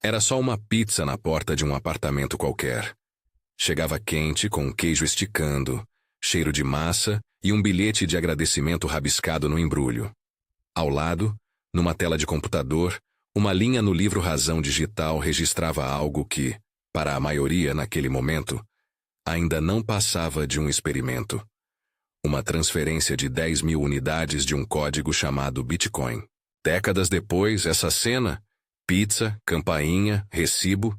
Era só uma pizza na porta de um apartamento qualquer. Chegava quente, com o queijo esticando, cheiro de massa e um bilhete de agradecimento rabiscado no embrulho. Ao lado, numa tela de computador, uma linha no livro Razão Digital registrava algo que, para a maioria naquele momento, ainda não passava de um experimento. Uma transferência de 10.000 unidades de um código chamado Bitcoin. Décadas depois, essa cena, pizza, campainha, recibo,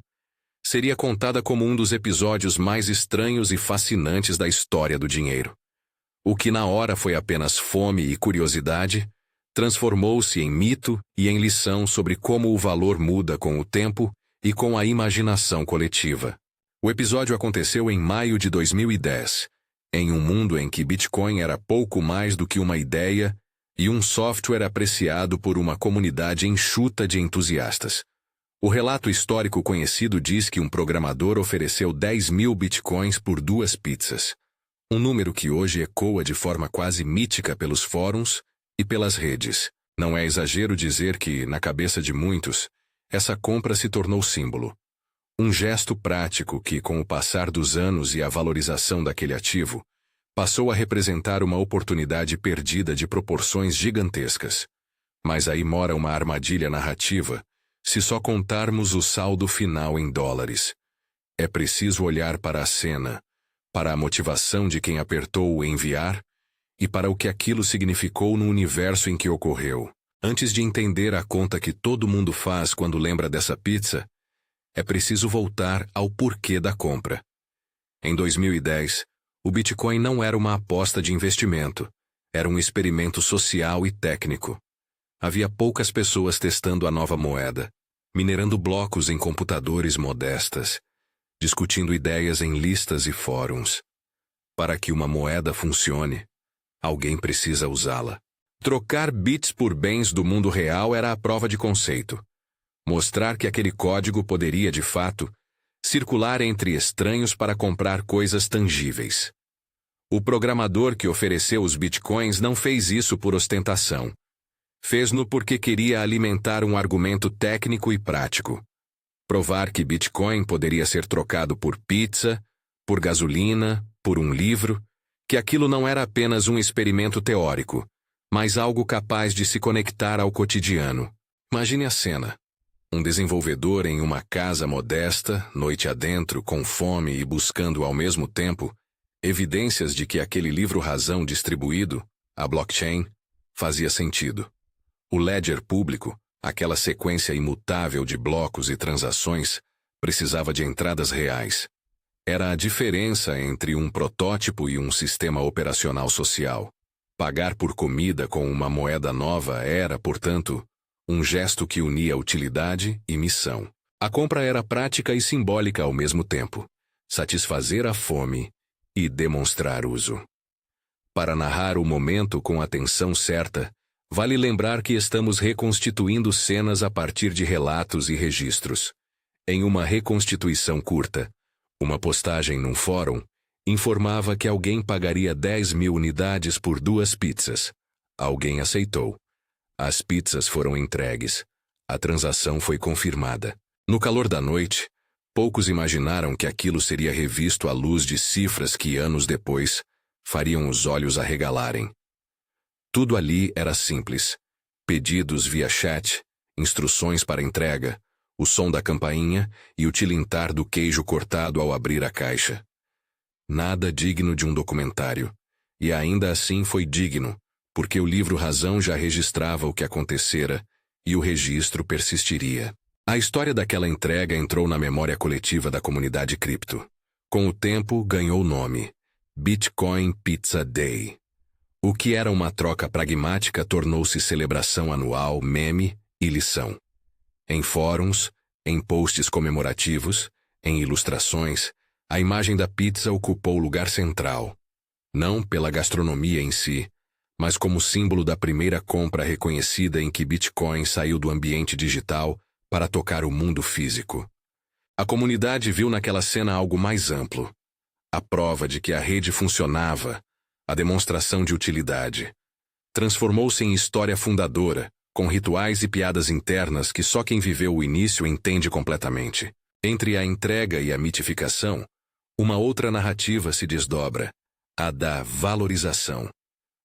seria contada como um dos episódios mais estranhos e fascinantes da história do dinheiro. O que na hora foi apenas fome e curiosidade, transformou-se em mito e em lição sobre como o valor muda com o tempo e com a imaginação coletiva. O episódio aconteceu em maio de 2010, em um mundo em que Bitcoin era pouco mais do que uma ideia e um software apreciado por uma comunidade enxuta de entusiastas. O relato histórico conhecido diz que um programador ofereceu 10.000 bitcoins por 2 pizzas, um número que hoje ecoa de forma quase mítica pelos fóruns e pelas redes. Não é exagero dizer que, na cabeça de muitos, essa compra se tornou símbolo. Um gesto prático que, com o passar dos anos e a valorização daquele ativo, passou a representar uma oportunidade perdida de proporções gigantescas. Mas aí mora uma armadilha narrativa, se só contarmos o saldo final em dólares. É preciso olhar para a cena, para a motivação de quem apertou o enviar e para o que aquilo significou no universo em que ocorreu. Antes de entender a conta que todo mundo faz quando lembra dessa pizza, é preciso voltar ao porquê da compra. Em 2010, o Bitcoin não era uma aposta de investimento, era um experimento social e técnico. Havia poucas pessoas testando a nova moeda, minerando blocos em computadores modestas, discutindo ideias em listas e fóruns. Para que uma moeda funcione, alguém precisa usá-la. Trocar bits por bens do mundo real era a prova de conceito. Mostrar que aquele código poderia, de fato, circular entre estranhos para comprar coisas tangíveis. O programador que ofereceu os bitcoins não fez isso por ostentação. Fez-no porque queria alimentar um argumento técnico e prático. Provar que Bitcoin poderia ser trocado por pizza, por gasolina, por um livro, que aquilo não era apenas um experimento teórico, mas algo capaz de se conectar ao cotidiano. Imagine a cena. Um desenvolvedor em uma casa modesta, noite adentro, com fome e buscando ao mesmo tempo evidências de que aquele livro razão distribuído, a blockchain, fazia sentido. O ledger público, aquela sequência imutável de blocos e transações, precisava de entradas reais. Era a diferença entre um protótipo e um sistema operacional social. Pagar por comida com uma moeda nova era, portanto, um gesto que unia utilidade e missão. A compra era prática e simbólica ao mesmo tempo. Satisfazer a fome e demonstrar uso. Para narrar o momento com a atenção certa, vale lembrar que estamos reconstituindo cenas a partir de relatos e registros. Em uma reconstituição curta, uma postagem num fórum informava que alguém pagaria 10.000 unidades por 2 pizzas. Alguém aceitou. As pizzas foram entregues. A transação foi confirmada. No calor da noite, poucos imaginaram que aquilo seria revisto à luz de cifras que, anos depois, fariam os olhos arregalarem. Tudo ali era simples. Pedidos via chat, instruções para entrega, o som da campainha e o tilintar do queijo cortado ao abrir a caixa. Nada digno de um documentário. E ainda assim foi digno, porque o livro Razão já registrava o que acontecera e o registro persistiria. A história daquela entrega entrou na memória coletiva da comunidade cripto. Com o tempo, ganhou nome: Bitcoin Pizza Day. O que era uma troca pragmática tornou-se celebração anual, meme e lição. Em fóruns, em posts comemorativos, em ilustrações, a imagem da pizza ocupou lugar central. Não pela gastronomia em si, mas como símbolo da primeira compra reconhecida em que Bitcoin saiu do ambiente digital para tocar o mundo físico. A comunidade viu naquela cena algo mais amplo. A prova de que a rede funcionava, a demonstração de utilidade. Transformou-se em história fundadora, com rituais e piadas internas que só quem viveu o início entende completamente. Entre a entrega e a mitificação, uma outra narrativa se desdobra, a da valorização.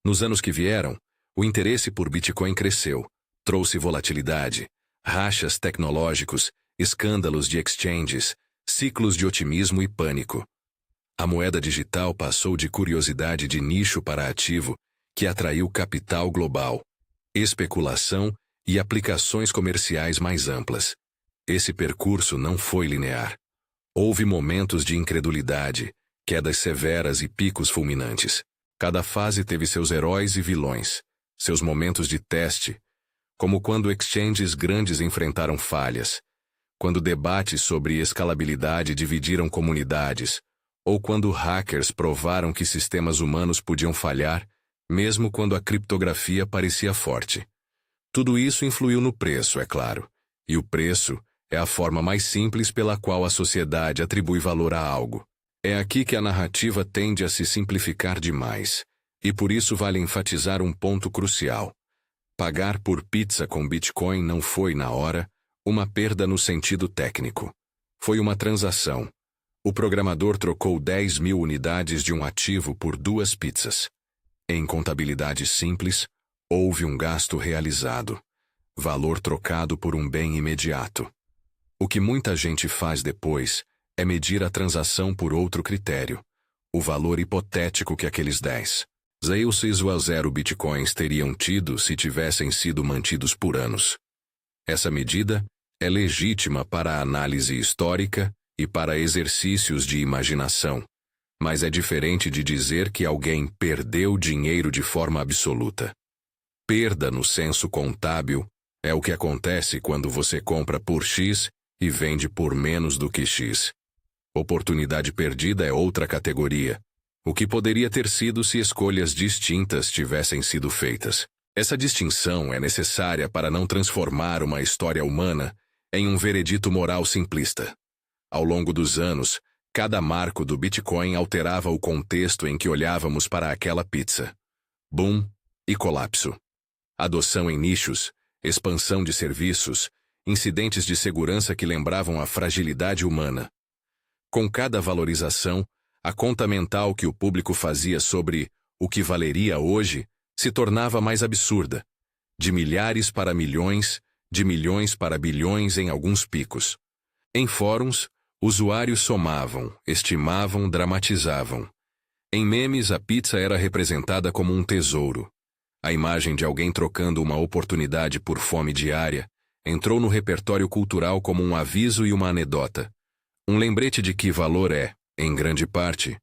Nos anos que vieram, o interesse por Bitcoin cresceu, trouxe volatilidade, rachas tecnológicos, escândalos de exchanges, ciclos de otimismo e pânico. A moeda digital passou de curiosidade de nicho para ativo, que atraiu capital global, especulação e aplicações comerciais mais amplas. Esse percurso não foi linear. Houve momentos de incredulidade, quedas severas e picos fulminantes. Cada fase teve seus heróis e vilões, seus momentos de teste, como quando exchanges grandes enfrentaram falhas, quando debates sobre escalabilidade dividiram comunidades, ou quando hackers provaram que sistemas humanos podiam falhar, mesmo quando a criptografia parecia forte. Tudo isso influiu no preço, é claro, e o preço é a forma mais simples pela qual a sociedade atribui valor a algo. É aqui que a narrativa tende a se simplificar demais, e por isso vale enfatizar um ponto crucial. Pagar por pizza com Bitcoin não foi, na hora, uma perda no sentido técnico. Foi uma transação. O programador trocou 10.000 unidades de um ativo por 2 pizzas. Em contabilidade simples, houve um gasto realizado, valor trocado por um bem imediato. O que muita gente faz depois é medir a transação por outro critério, o valor hipotético que aqueles 10,0 bitcoins teriam tido se tivessem sido mantidos por anos. Essa medida é legítima para a análise histórica e para exercícios de imaginação, mas é diferente de dizer que alguém perdeu dinheiro de forma absoluta. Perda no senso contábil é o que acontece quando você compra por X e vende por menos do que X. Oportunidade perdida é outra categoria, o que poderia ter sido se escolhas distintas tivessem sido feitas. Essa distinção é necessária para não transformar uma história humana em um veredito moral simplista. Ao longo dos anos, cada marco do Bitcoin alterava o contexto em que olhávamos para aquela pizza. Boom e colapso. Adoção em nichos, expansão de serviços, incidentes de segurança que lembravam a fragilidade humana. Com cada valorização, a conta mental que o público fazia sobre o que valeria hoje se tornava mais absurda. De milhares para milhões, de milhões para bilhões em alguns picos. Em fóruns, usuários somavam, estimavam, dramatizavam. Em memes, a pizza era representada como um tesouro. A imagem de alguém trocando uma oportunidade por fome diária entrou no repertório cultural como um aviso e uma anedota. Um lembrete de que valor é, em grande parte,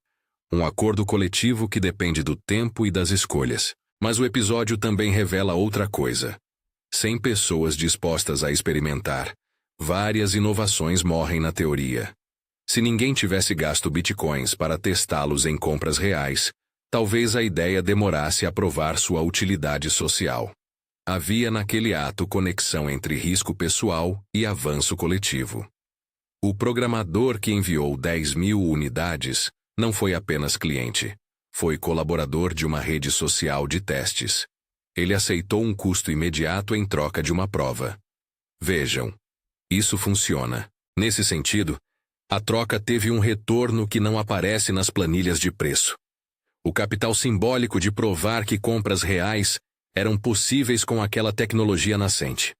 um acordo coletivo que depende do tempo e das escolhas. Mas o episódio também revela outra coisa. Sem pessoas dispostas a experimentar, várias inovações morrem na teoria. Se ninguém tivesse gasto bitcoins para testá-los em compras reais, talvez a ideia demorasse a provar sua utilidade social. Havia naquele ato conexão entre risco pessoal e avanço coletivo. O programador que enviou 10.000 unidades não foi apenas cliente, foi colaborador de uma rede social de testes. Ele aceitou um custo imediato em troca de uma prova. Vejam, isso funciona. Nesse sentido, a troca teve um retorno que não aparece nas planilhas de preço. O capital simbólico de provar que compras reais eram possíveis com aquela tecnologia nascente.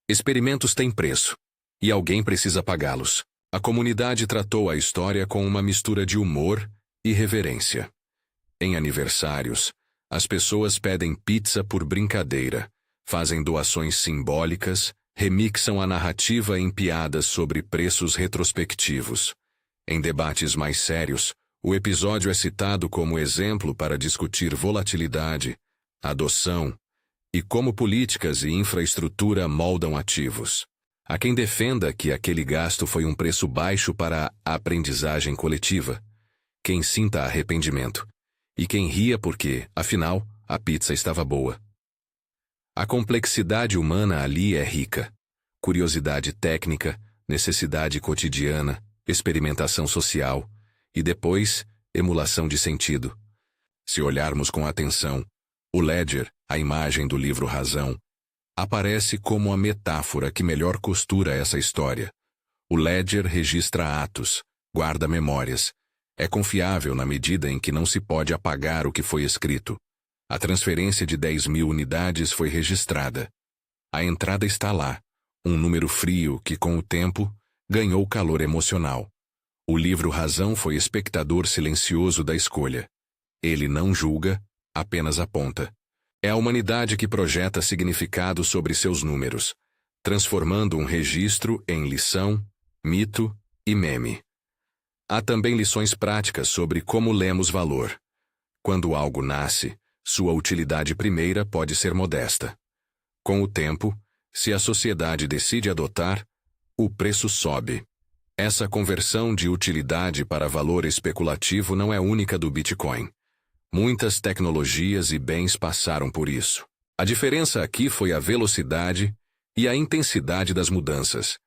Experimentos têm preço, e alguém precisa pagá-los. A comunidade tratou a história com uma mistura de humor e reverência. Em aniversários, as pessoas pedem pizza por brincadeira, fazem doações simbólicas, remixam a narrativa em piadas sobre preços retrospectivos. Em debates mais sérios, o episódio é citado como exemplo para discutir volatilidade, adoção e como políticas e infraestrutura moldam ativos. Há quem defenda que aquele gasto foi um preço baixo para a aprendizagem coletiva, quem sinta arrependimento, e quem ria porque, afinal, a pizza estava boa. A complexidade humana ali é rica. Curiosidade técnica, necessidade cotidiana, experimentação social e depois, emulação de sentido. Se olharmos com atenção, o Ledger, a imagem do livro Razão, aparece como a metáfora que melhor costura essa história. O ledger registra atos, guarda memórias. É confiável na medida em que não se pode apagar o que foi escrito. A transferência de 10.000 unidades foi registrada. A entrada está lá, um número frio que, com o tempo, ganhou calor emocional. O livro Razão foi espectador silencioso da escolha. Ele não julga, apenas aponta. É a humanidade que projeta significado sobre seus números, transformando um registro em lição, mito e meme. Há também lições práticas sobre como lemos valor. Quando algo nasce, sua utilidade primeira pode ser modesta. Com o tempo, se a sociedade decide adotar, o preço sobe. Essa conversão de utilidade para valor especulativo não é única do Bitcoin. Muitas tecnologias e bens passaram por isso. A diferença aqui foi a velocidade e a intensidade das mudanças,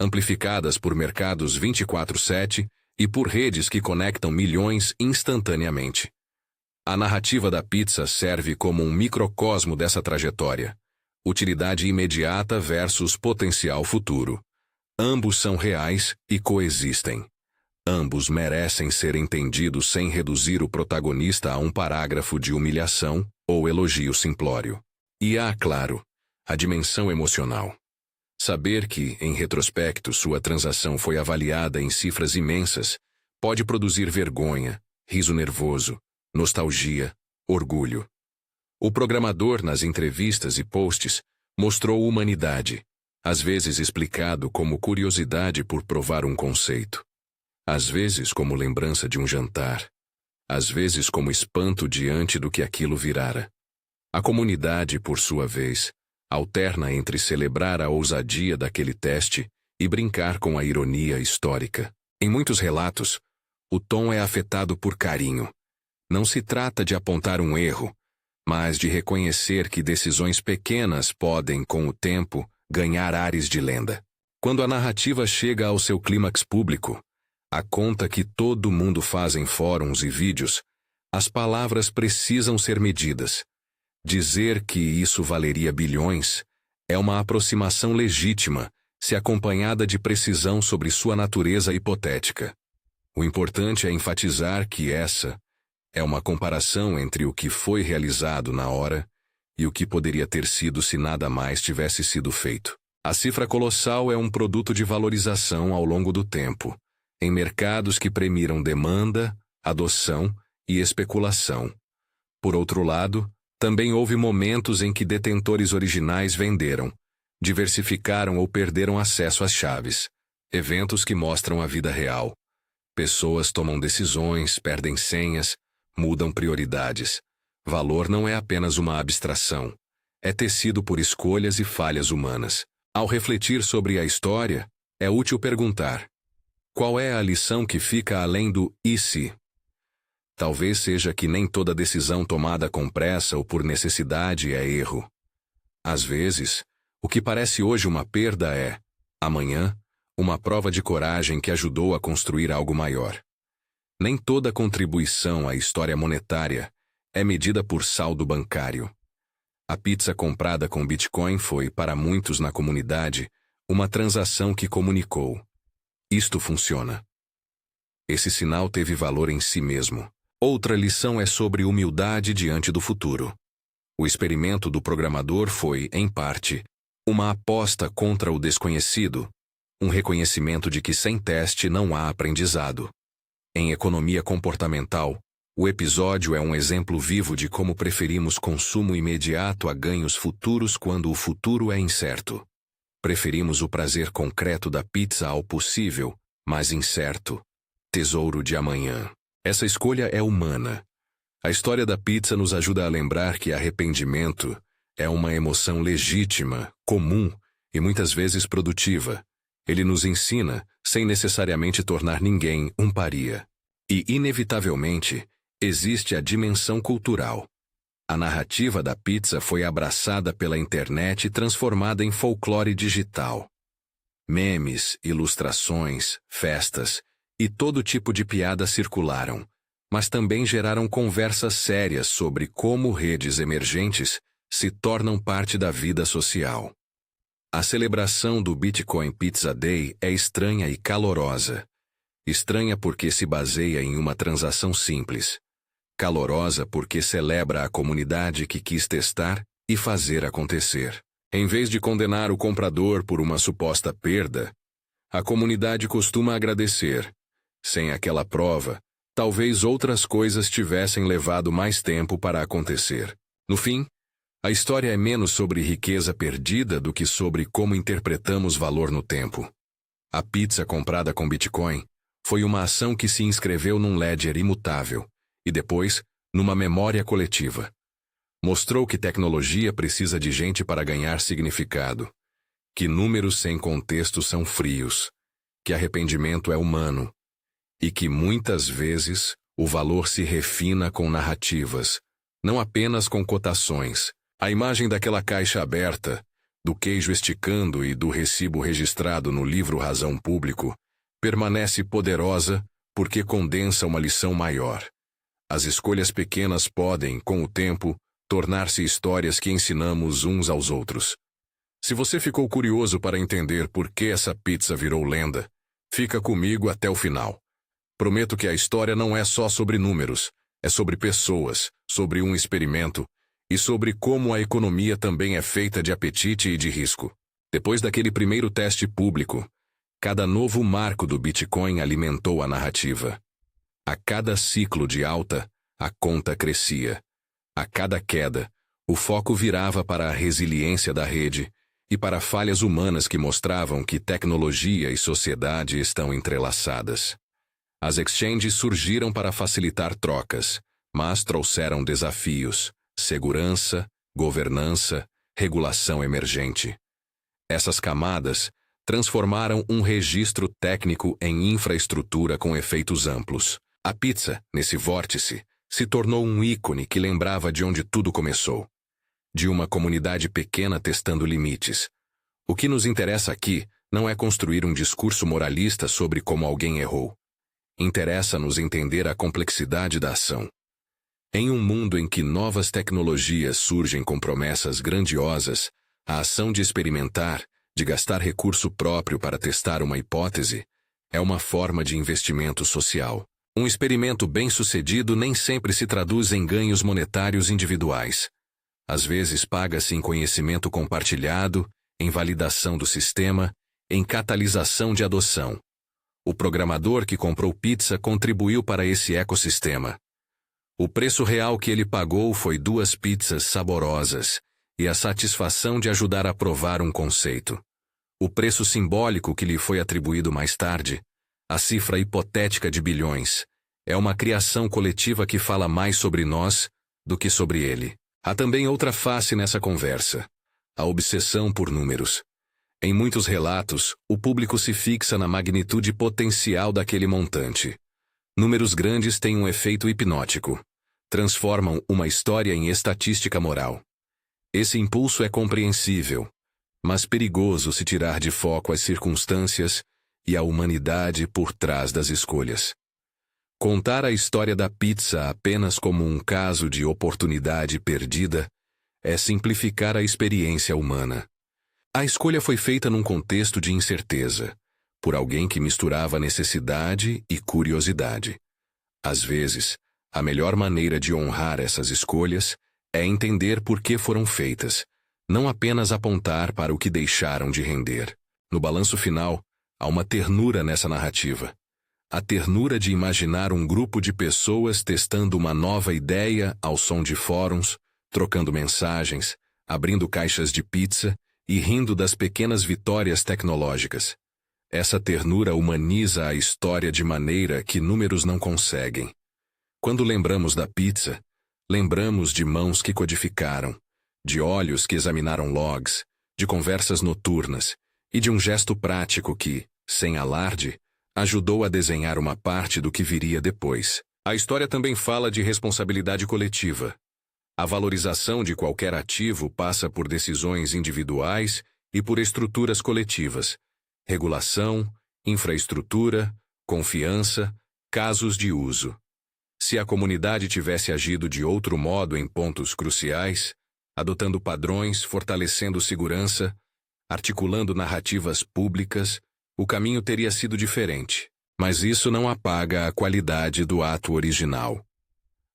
amplificadas por mercados 24/7 e por redes que conectam milhões instantaneamente. A narrativa da pizza serve como um microcosmo dessa trajetória. Utilidade imediata versus potencial futuro. Ambos são reais e coexistem. Ambos merecem ser entendidos sem reduzir o protagonista a um parágrafo de humilhação ou elogio simplório. E há, claro, a dimensão emocional. Saber que, em retrospecto, sua transação foi avaliada em cifras imensas pode produzir vergonha, riso nervoso, nostalgia, orgulho. O programador, nas entrevistas e posts, mostrou humanidade, às vezes explicado como curiosidade por provar um conceito, às vezes como lembrança de um jantar, às vezes como espanto diante do que aquilo virara. A comunidade, por sua vez, alterna entre celebrar a ousadia daquele teste e brincar com a ironia histórica. Em muitos relatos, o tom é afetado por carinho. Não se trata de apontar um erro, mas de reconhecer que decisões pequenas podem, com o tempo, ganhar ares de lenda. Quando a narrativa chega ao seu clímax público, a conta que todo mundo faz em fóruns e vídeos, as palavras precisam ser medidas. Dizer que isso valeria bilhões é uma aproximação legítima, se acompanhada de precisão sobre sua natureza hipotética. O importante é enfatizar que essa é uma comparação entre o que foi realizado na hora e o que poderia ter sido se nada mais tivesse sido feito. A cifra colossal é um produto de valorização ao longo do tempo, em mercados que premiram demanda, adoção e especulação. Por outro lado, também houve momentos em que detentores originais venderam, diversificaram ou perderam acesso às chaves. Eventos que mostram a vida real. Pessoas tomam decisões, perdem senhas, mudam prioridades. Valor não é apenas uma abstração. É tecido por escolhas e falhas humanas. Ao refletir sobre a história, é útil perguntar: qual é a lição que fica além do "e se"? Talvez seja que nem toda decisão tomada com pressa ou por necessidade é erro. Às vezes, o que parece hoje uma perda é, amanhã, uma prova de coragem que ajudou a construir algo maior. Nem toda contribuição à história monetária é medida por saldo bancário. A pizza comprada com Bitcoin foi, para muitos na comunidade, uma transação que comunicou: isto funciona. Esse sinal teve valor em si mesmo. Outra lição é sobre humildade diante do futuro. O experimento do programador foi, em parte, uma aposta contra o desconhecido, um reconhecimento de que sem teste não há aprendizado. Em economia comportamental, o episódio é um exemplo vivo de como preferimos consumo imediato a ganhos futuros quando o futuro é incerto. Preferimos o prazer concreto da pizza ao possível, mas incerto, tesouro de amanhã. Essa escolha é humana. A história da pizza nos ajuda a lembrar que arrependimento é uma emoção legítima, comum e muitas vezes produtiva. Ele nos ensina, sem necessariamente tornar ninguém um paria. E, inevitavelmente, existe a dimensão cultural. A narrativa da pizza foi abraçada pela internet e transformada em folclore digital. Memes, ilustrações, festas e todo tipo de piada circularam, mas também geraram conversas sérias sobre como redes emergentes se tornam parte da vida social. A celebração do Bitcoin Pizza Day é estranha e calorosa. Estranha porque se baseia em uma transação simples. Calorosa porque celebra a comunidade que quis testar e fazer acontecer. Em vez de condenar o comprador por uma suposta perda, a comunidade costuma agradecer. Sem aquela prova, talvez outras coisas tivessem levado mais tempo para acontecer. No fim, a história é menos sobre riqueza perdida do que sobre como interpretamos valor no tempo. A pizza comprada com Bitcoin foi uma ação que se inscreveu num ledger imutável e depois numa memória coletiva. Mostrou que tecnologia precisa de gente para ganhar significado, que números sem contexto são frios, que arrependimento é humano e que muitas vezes o valor se refina com narrativas, não apenas com cotações. A imagem daquela caixa aberta, do queijo esticando e do recibo registrado no livro Razão Público, permanece poderosa porque condensa uma lição maior. As escolhas pequenas podem, com o tempo, tornar-se histórias que ensinamos uns aos outros. Se você ficou curioso para entender por que essa pizza virou lenda, fica comigo até o final. Prometo que a história não é só sobre números, é sobre pessoas, sobre um experimento, e sobre como a economia também é feita de apetite e de risco. Depois daquele primeiro teste público, cada novo marco do Bitcoin alimentou a narrativa. A cada ciclo de alta, a conta crescia. A cada queda, o foco virava para a resiliência da rede e para falhas humanas que mostravam que tecnologia e sociedade estão entrelaçadas. As exchanges surgiram para facilitar trocas, mas trouxeram desafios. Segurança, governança, regulação emergente. Essas camadas transformaram um registro técnico em infraestrutura com efeitos amplos. A pizza, nesse vórtice, se tornou um ícone que lembrava de onde tudo começou. De uma comunidade pequena testando limites. O que nos interessa aqui não é construir um discurso moralista sobre como alguém errou. Interessa-nos entender a complexidade da ação. Em um mundo em que novas tecnologias surgem com promessas grandiosas, a ação de experimentar, de gastar recurso próprio para testar uma hipótese, é uma forma de investimento social. Um experimento bem-sucedido nem sempre se traduz em ganhos monetários individuais. Às vezes paga-se em conhecimento compartilhado, em validação do sistema, em catalisação de adoção. O programador que comprou pizza contribuiu para esse ecossistema. O preço real que ele pagou foi 2 pizzas saborosas e a satisfação de ajudar a provar um conceito. O preço simbólico que lhe foi atribuído mais tarde, a cifra hipotética de bilhões, é uma criação coletiva que fala mais sobre nós do que sobre ele. Há também outra face nessa conversa: a obsessão por números. Em muitos relatos, o público se fixa na magnitude potencial daquele montante. Números grandes têm um efeito hipnótico. Transformam uma história em estatística moral. Esse impulso é compreensível, mas perigoso se tirar de foco as circunstâncias e a humanidade por trás das escolhas. Contar a história da pizza apenas como um caso de oportunidade perdida é simplificar a experiência humana. A escolha foi feita num contexto de incerteza, por alguém que misturava necessidade e curiosidade. Às vezes, a melhor maneira de honrar essas escolhas é entender por que foram feitas, não apenas apontar para o que deixaram de render. No balanço final, há uma ternura nessa narrativa. A ternura de imaginar um grupo de pessoas testando uma nova ideia ao som de fóruns, trocando mensagens, abrindo caixas de pizza e rindo das pequenas vitórias tecnológicas. Essa ternura humaniza a história de maneira que números não conseguem. Quando lembramos da pizza, lembramos de mãos que codificaram, de olhos que examinaram logs, de conversas noturnas e de um gesto prático que, sem alarde, ajudou a desenhar uma parte do que viria depois. A história também fala de responsabilidade coletiva. A valorização de qualquer ativo passa por decisões individuais e por estruturas coletivas. Regulação, infraestrutura, confiança, casos de uso. Se a comunidade tivesse agido de outro modo em pontos cruciais, adotando padrões, fortalecendo segurança, articulando narrativas públicas, o caminho teria sido diferente. Mas isso não apaga a qualidade do ato original.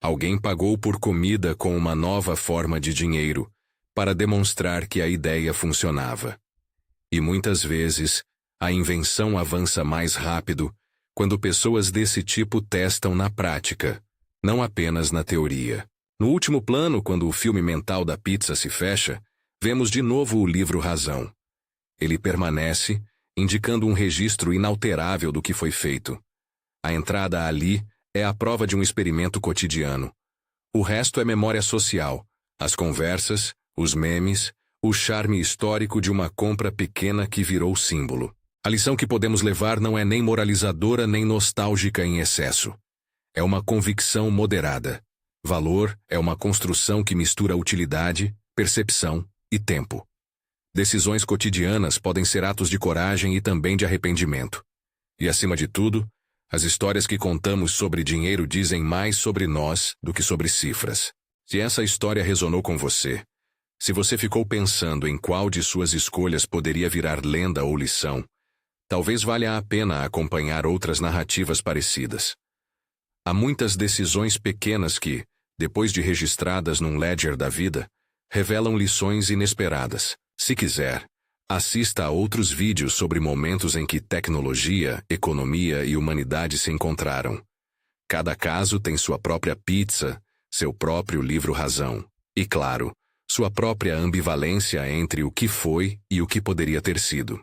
Alguém pagou por comida com uma nova forma de dinheiro, para demonstrar que a ideia funcionava. E muitas vezes, a invenção avança mais rápido quando pessoas desse tipo testam na prática, não apenas na teoria. No último plano, quando o filme mental da pizza se fecha, vemos de novo o livro Razão. Ele permanece, indicando um registro inalterável do que foi feito. A entrada ali é a prova de um experimento cotidiano. O resto é memória social, as conversas, os memes, o charme histórico de uma compra pequena que virou símbolo. A lição que podemos levar não é nem moralizadora nem nostálgica em excesso. É uma convicção moderada. Valor é uma construção que mistura utilidade, percepção e tempo. Decisões cotidianas podem ser atos de coragem e também de arrependimento. E, acima de tudo, as histórias que contamos sobre dinheiro dizem mais sobre nós do que sobre cifras. Se essa história resonou com você, se você ficou pensando em qual de suas escolhas poderia virar lenda ou lição, talvez valha a pena acompanhar outras narrativas parecidas. Há muitas decisões pequenas que, depois de registradas num ledger da vida, revelam lições inesperadas. Se quiser, assista a outros vídeos sobre momentos em que tecnologia, economia e humanidade se encontraram. Cada caso tem sua própria pizza, seu próprio livro Razão. E, claro, sua própria ambivalência entre o que foi e o que poderia ter sido.